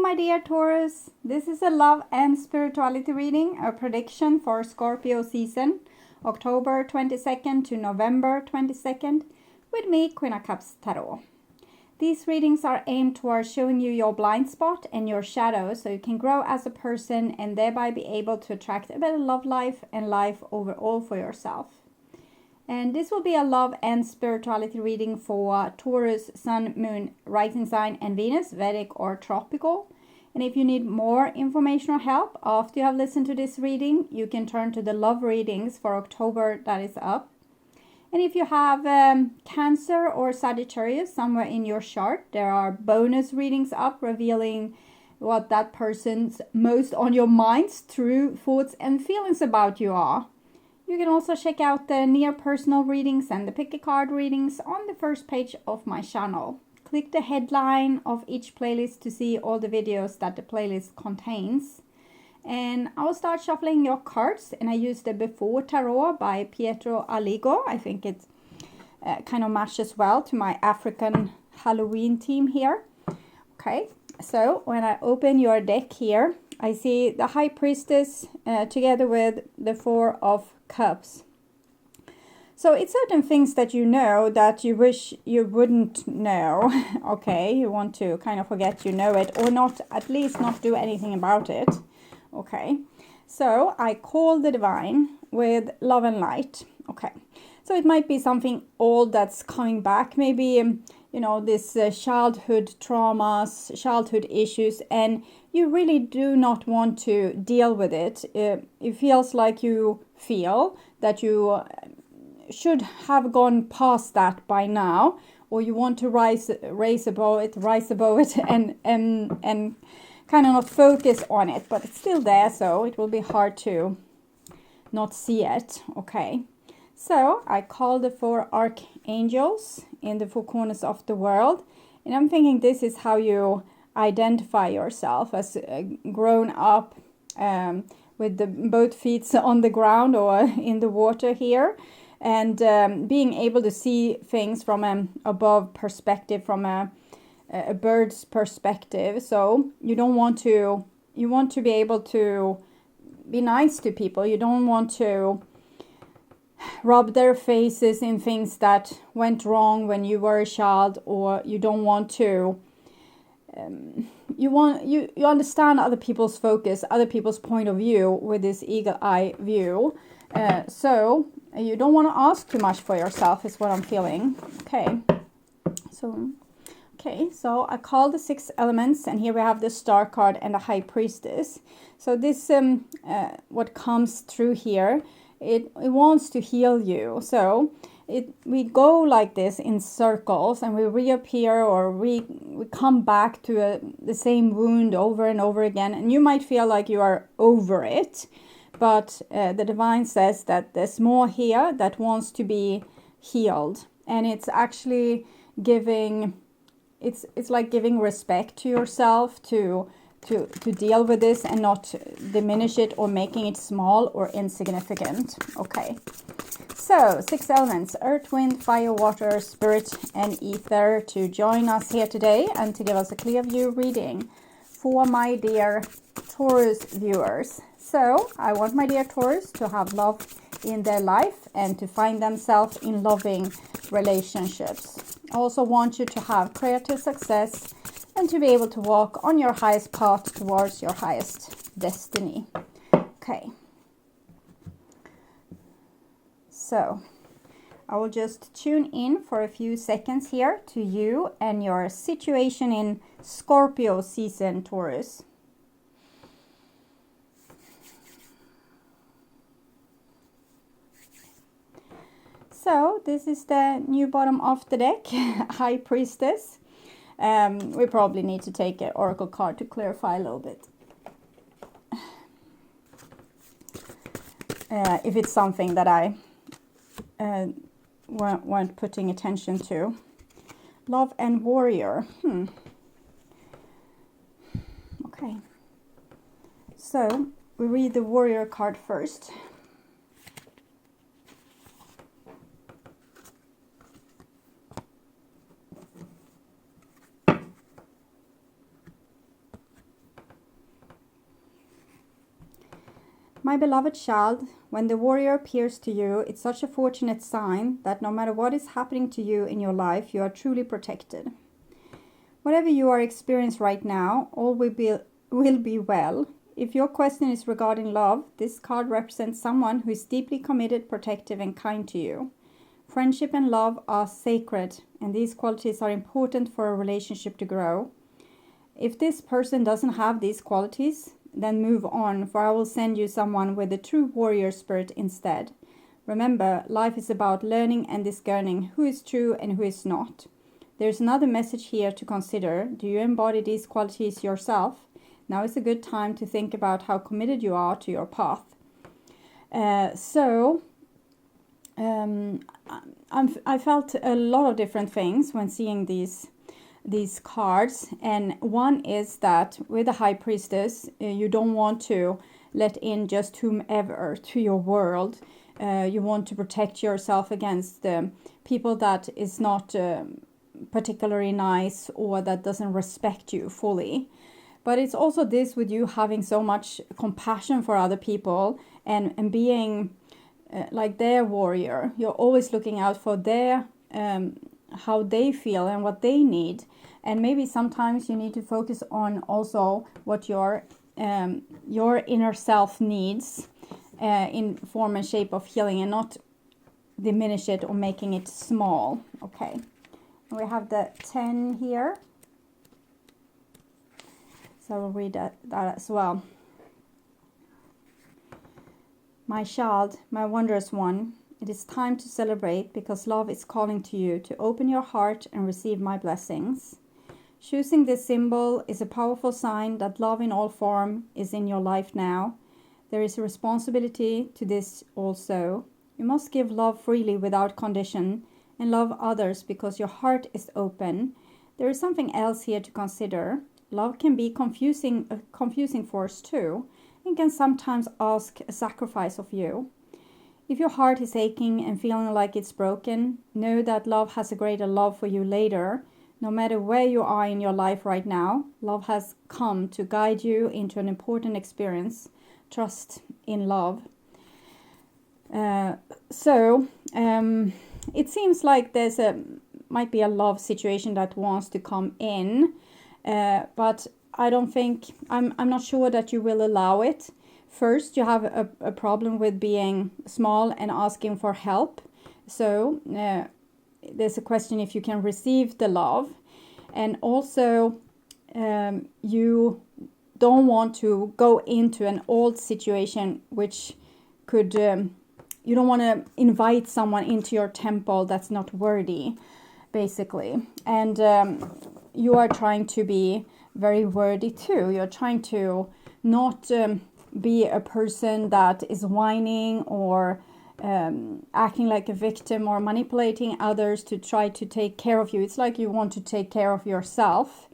my dear Taurus. This is a love and spirituality reading, a prediction for Scorpio season, October 22nd to November 22nd, with me, Queen of Cups Tarot. These readings are aimed towards showing you your blind spot and your shadow so you can grow as a person and thereby be able to attract a better love life and life overall for yourself. And this will be a love and spirituality reading for Taurus, Sun, Moon, Rising Sign, and Venus, Vedic or Tropical. And if you need more information or help after you have listened to this reading, you can turn to the love readings for October that is up. And if you have Cancer or Sagittarius somewhere in your chart, there are bonus readings up revealing what that person's most on your mind's true thoughts and feelings about you are. You can also check out the near personal readings and the pick a card readings on the first page of my channel. Click the headline of each playlist to see all the videos that the playlist contains. And I will start shuffling your cards, and I use the Before Tarot by Pietro Aligo. I think it kind of matches well to my African Halloween theme here. Okay, so when I open your deck here, I see the High Priestess together with the Four of Cups. So it's certain things that you know that you wish you wouldn't know. Okay, you want to kind of forget you know it, or not, at least not do anything about it. Okay, so I call the divine with love and light. Okay, so it might be something old that's coming back, maybe you know, this childhood traumas, childhood issues, and you really do not want to deal with it. It feels like you feel that you should have gone past that by now, or you want to rise above it and kind of not focus on it, but it's still there, so it will be hard to not see it. Okay, so I call the four archangels in the four corners of the world, and I'm thinking this is how you identify yourself as grown up with both feet on the ground or in the water here, and being able to see things from an above perspective, from a bird's perspective. So you want to be able to be nice to people. You don't want to rub their faces in things that went wrong when you were a child, or you don't want to you understand other people's focus, other people's point of view with this eagle eye view. So you don't want to ask too much for yourself is what I'm feeling. Okay, so I call the six elements, and here we have the Star card and the High Priestess. So this what comes through here, it wants to heal you. So we go like this in circles, and we reappear, or we come back to the same wound over and over again, and you might feel like you are over it, but the divine says that there's more here that wants to be healed, and it's actually giving, it's like giving respect to yourself to deal with this and not diminish it or making it small or insignificant. Okay, so six elements: earth, wind, fire, water, spirit, and ether, to join us here today and to give us a clear view reading for my dear Taurus viewers. So I want my dear Taurus to have love in their life and to find themselves in loving relationships. I also want you to have creative success and to be able to walk on your highest path towards your highest destiny. Okay. So I will just tune in for a few seconds here to you and your situation in Scorpio season, Taurus. So this is the new bottom of the deck, High Priestess. We probably need to take an oracle card to clarify a little bit. If it's something that I weren't putting attention to. Love and Warrior. Okay. So we read the Warrior card first. My beloved child, when the warrior appears to you, it's such a fortunate sign that no matter what is happening to you in your life, you are truly protected. Whatever you are experiencing right now, all will be well. If your question is regarding love, this card represents someone who is deeply committed, protective, and kind to you. Friendship and love are sacred, and these qualities are important for a relationship to grow. If this person doesn't have these qualities, then move on, for I will send you someone with a true warrior spirit instead. Remember, life is about learning and discerning who is true and who is not. There's another message here to consider. Do you embody these qualities yourself? Now is a good time to think about how committed you are to your path. I felt a lot of different things when seeing these cards, and one is that with the High Priestess, you don't want to let in just whomever to your world. You want to protect yourself against people that is not particularly nice or that doesn't respect you fully. But it's also this with you having so much compassion for other people and being like their warrior. You're always looking out for their how they feel and what they need. And maybe sometimes you need to focus on also what your inner self needs in form and shape of healing, and not diminish it or making it small. Okay. We have the 10 here. So we'll read that as well. My child, my wondrous one, it is time to celebrate, because love is calling to you to open your heart and receive my blessings. Choosing this symbol is a powerful sign that love in all form is in your life now. There is a responsibility to this also. You must give love freely without condition and love others because your heart is open. There is something else here to consider. Love can be a confusing force too, and can sometimes ask a sacrifice of you. If your heart is aching and feeling like it's broken, know that love has a greater love for you later. No matter where you are in your life right now, love has come to guide you into an important experience. Trust in love. It seems like there's might be a love situation that wants to come in, but I don't think, I'm not sure that you will allow it. First, you have a problem with being small and asking for help. So there's a question if you can receive the love. And also, you don't want to go into an old situation which could, you don't want to invite someone into your temple that's not worthy, basically. And you are trying to be very worthy too. You're trying to not be a person that is whining or acting like a victim or manipulating others to try to take care of you. It's like you want to take care of yourself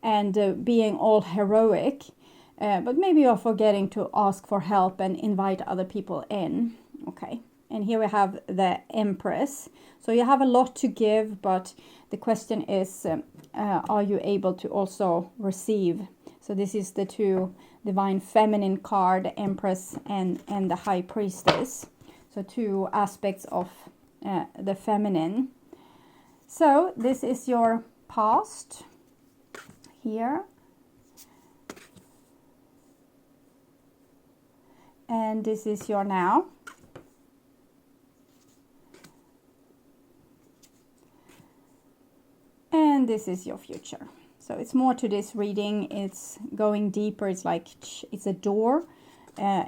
and being all heroic, but maybe you're forgetting to ask for help and invite other people in. Okay, and here we have the Empress. So you have a lot to give, but the question is, are you able to also receive? So this is the two divine feminine card, Empress and the High Priestess. So two aspects of the feminine. So this is your past here. And this is your now. And this is your future. So it's more to this reading. It's going deeper. It's like it's a door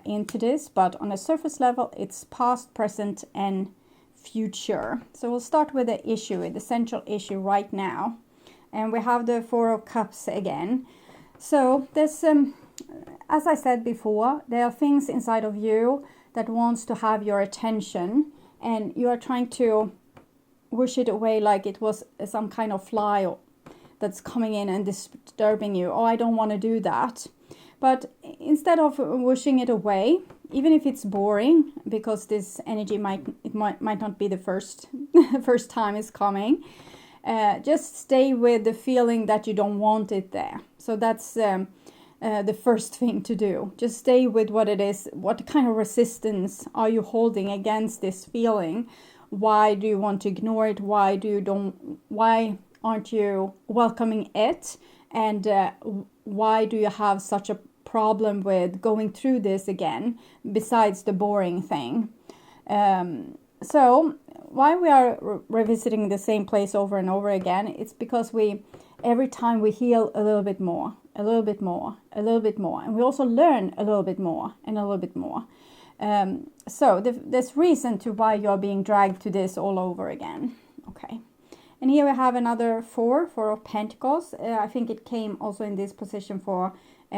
into this, but on a surface level, it's past, present, and future. So we'll start with the issue, the central issue right now. And we have the Four of Cups again. So there's, as I said before, there are things inside of you that wants to have your attention, and you are trying to wish it away like it was some kind of fly that's coming in and disturbing you. Oh, I don't want to do that. But instead of wishing it away, even if it's boring, because this energy might not be the first first time it's coming, just stay with the feeling that you don't want it there. So that's the first thing to do. Just stay with what it is. What kind of resistance are you holding against this feeling? Why do you want to ignore it? Why aren't you welcoming it? And why do you have such a problem with going through this again, besides the boring thing? So why we are revisiting the same place over and over again, it's because every time we heal a little bit more, a little bit more, a little bit more, and we also learn a little bit more and a little bit more. So there's reason to why you're being dragged to this all over again. Okay. And here we have another Four of Pentacles. I think it came also in this position for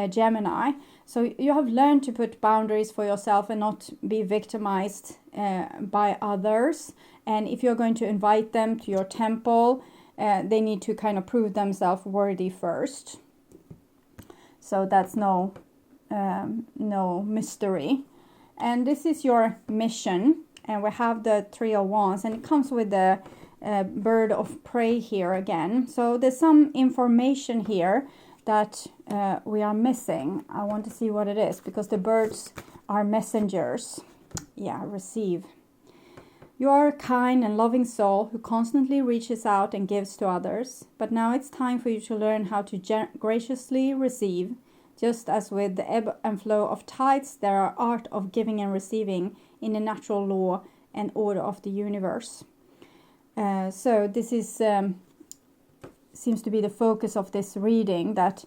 Gemini. So you have learned to put boundaries for yourself and not be victimized by others. And if you're going to invite them to your temple, they need to kind of prove themselves worthy first. So that's no mystery. And this is your mission. And we have the Three of Wands, and it comes with the bird of prey here again. So there's some information here that we are missing. I want to see what it is, because the birds are messengers. Yeah, receive. You are a kind and loving soul who constantly reaches out and gives to others, but now it's time for you to learn how to graciously receive. Just as with the ebb and flow of tides, there are art of giving and receiving in the natural law and order of the universe. So this is seems to be the focus of this reading, that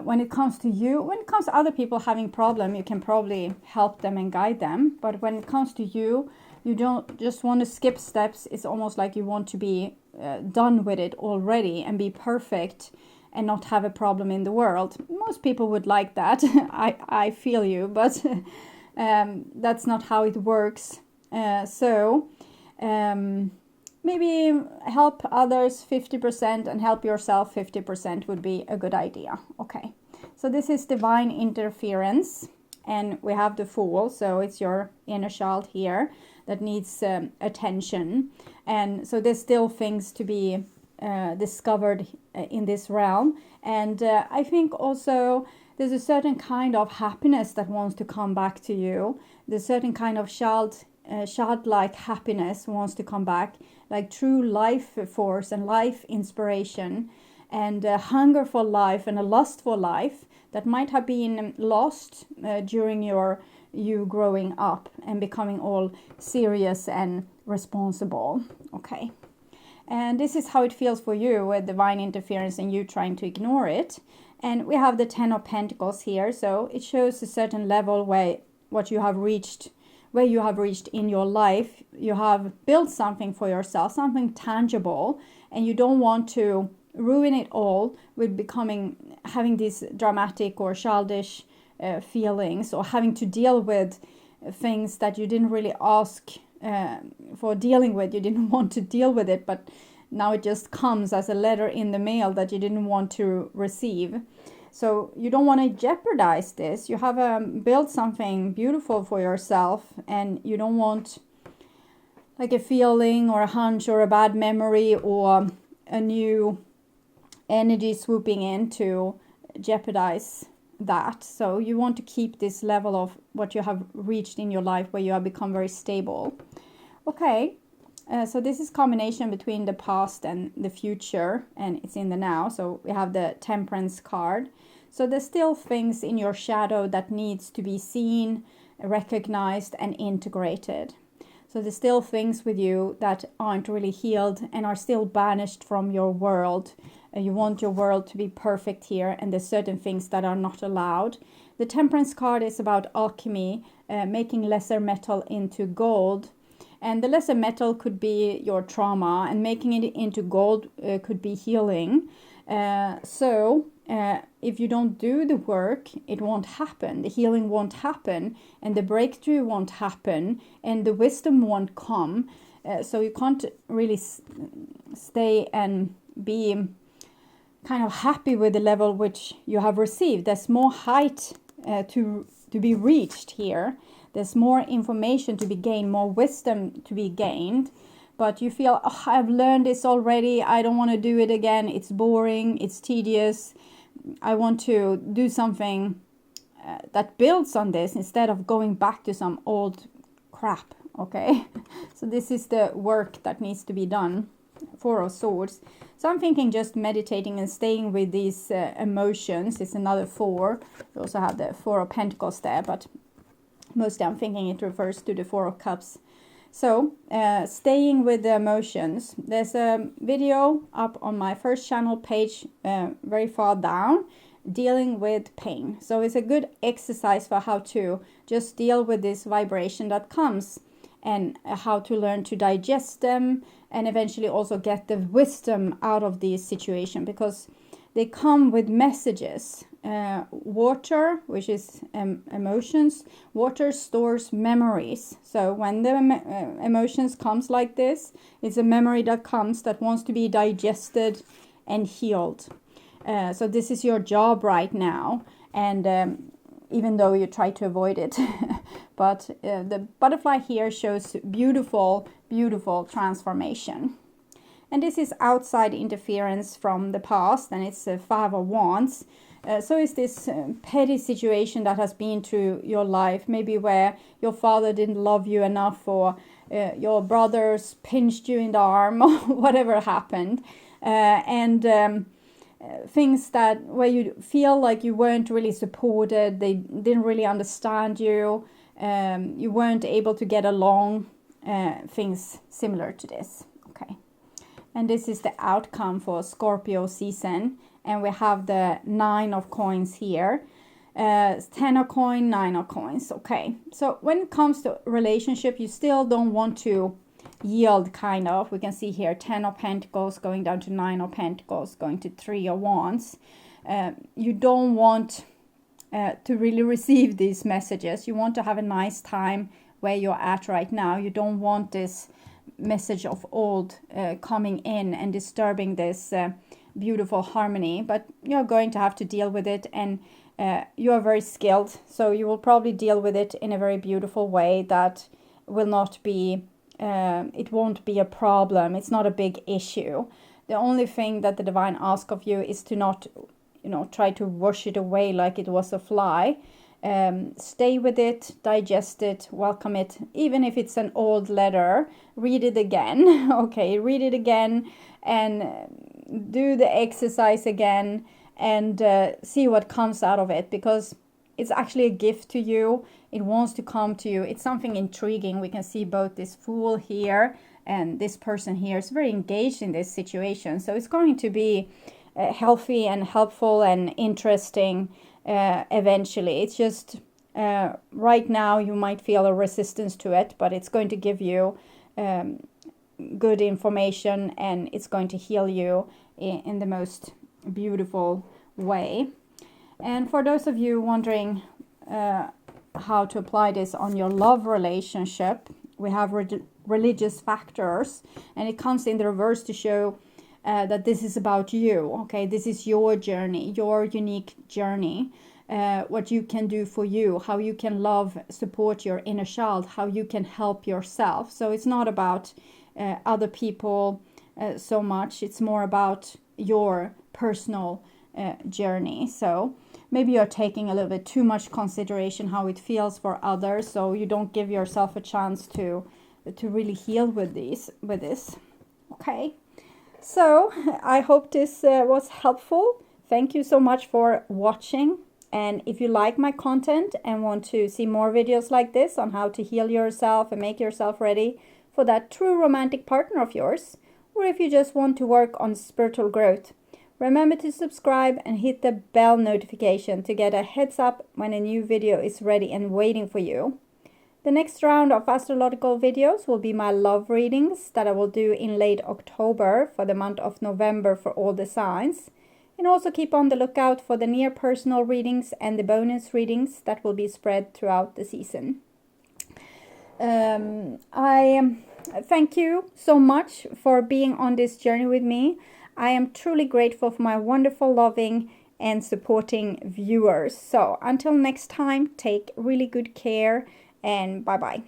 when it comes to you, when it comes to other people having problem, you can probably help them and guide them. But when it comes to you, you don't just want to skip steps. It's almost like you want to be done with it already and be perfect and not have a problem in the world. Most people would like that. I feel you, but that's not how it works. Maybe help others 50% and help yourself 50% would be a good idea. Okay, so this is divine interference, and we have the Fool, so it's your inner child here that needs attention. And so there's still things to be discovered in this realm. And I think also there's a certain kind of happiness that wants to come back to you. There's a certain kind of childlike happiness wants to come back, like true life force and life inspiration, and a hunger for life and a lust for life that might have been lost during you growing up and becoming all serious and responsible. Okay, and this is how it feels for you with divine interference and you trying to ignore it. And we have the Ten of Pentacles here, so it shows a certain level where you have reached in your life. You have built something for yourself, something tangible, and you don't want to ruin it all with having these dramatic or childish feelings, or having to deal with things that you didn't really ask for dealing with. You didn't want to deal with it, but now it just comes as a letter in the mail that you didn't want to receive. So you don't want to jeopardize this. You have built something beautiful for yourself, and you don't want like a feeling or a hunch or a bad memory or a new energy swooping in to jeopardize that. So you want to keep this level of what you have reached in your life, where you have become very stable. Okay, so this is combination between the past and the future, and it's in the now. So we have the Temperance card. So there's still things in your shadow that needs to be seen, recognized, and integrated. So there's still things with you that aren't really healed and are still banished from your world. You want your world to be perfect here, and there's certain things that are not allowed. The Temperance card is about alchemy, making lesser metal into gold. And the lesser metal could be your trauma, and making it into gold could be healing. If you don't do the work, it won't happen. The healing won't happen, and the breakthrough won't happen, and the wisdom won't come. So you can't really stay and be kind of happy with the level which you have received. There's more height to be reached here. There's more information to be gained, more wisdom to be gained. But you feel, oh, I've learned this already. I don't want to do it again. It's boring. It's tedious. I want to do something that builds on this instead of going back to some old crap. Okay, so this is the work that needs to be done. Four of Swords. So I'm thinking just meditating and staying with these emotions. It's another four. You also have the Four of Pentacles there, but mostly I'm thinking it refers to the Four of Cups. So staying with the emotions. There's a video up on my first channel page, very far down, dealing with pain. So it's a good exercise for how to just deal with this vibration that comes, and how to learn to digest them, and eventually also get the wisdom out of these situations, because they come with messages. Water, which is emotions, water stores memories. So when the emotions comes like this, it's a memory that comes that wants to be digested and healed. So this is your job right now, and even though you try to avoid it. But the butterfly here shows beautiful, beautiful transformation. And this is outside interference from the past, and it's Five of Wands. So is this petty situation that has been through your life, maybe where your father didn't love you enough, or your brothers pinched you in the arm, or whatever happened. Things that where you feel like you weren't really supported, they didn't really understand you, you weren't able to get along, things similar to this. Okay, and this is the outcome for Scorpio season, and we have the 9 of coins here, 10 of coin, 9 of coins. Okay, so when it comes to relationship, you still don't want to yield, kind of. We can see here 10 of Pentacles going down to 9 of Pentacles, going to 3 of Wands. You don't want to really receive these messages. You want to have a nice time where you're at right now. You don't want this message of old coming in and disturbing this beautiful harmony, but you're going to have to deal with it, and you are very skilled, so you will probably deal with it in a very beautiful way that will not be it won't be a problem. It's not a big issue. The only thing that the divine asks of you is to not, try to wash it away like it was a fly. Stay with it, digest it, welcome it. Even if it's an old letter, read it again. Okay, read it again and do the exercise again, and see what comes out of it, because it's actually a gift to you. It wants to come to you. It's something intriguing. We can see both this Fool here and this person here is very engaged in this situation. So it's going to be healthy and helpful and interesting eventually. It's just right now you might feel a resistance to it, but it's going to give you good information, and it's going to heal you in the most beautiful way. And for those of you wondering how to apply this on your love relationship, we have religious factors, and it comes in the reverse to show that this is about you. Okay, this is your journey, your unique journey, what you can do for you, how you can love, support your inner child, how you can help yourself. So it's not about other people so much. It's more about your personal journey. So maybe you're taking a little bit too much consideration how it feels for others, so you don't give yourself a chance to really heal with this. Okay, so I hope this was helpful. Thank you so much for watching, and if you like my content and want to see more videos like this on how to heal yourself and make yourself ready for that true romantic partner of yours, or if you just want to work on spiritual growth, remember to subscribe and hit the bell notification to get a heads up when a new video is ready and waiting for you. The next round of astrological videos will be my love readings that I will do in late October for the month of November for all the signs. And also keep on the lookout for the near personal readings and the bonus readings that will be spread throughout the season. I thank you so much for being on this journey with me. I am truly grateful for my wonderful, loving, and supporting viewers. So until next time, take really good care, and bye-bye.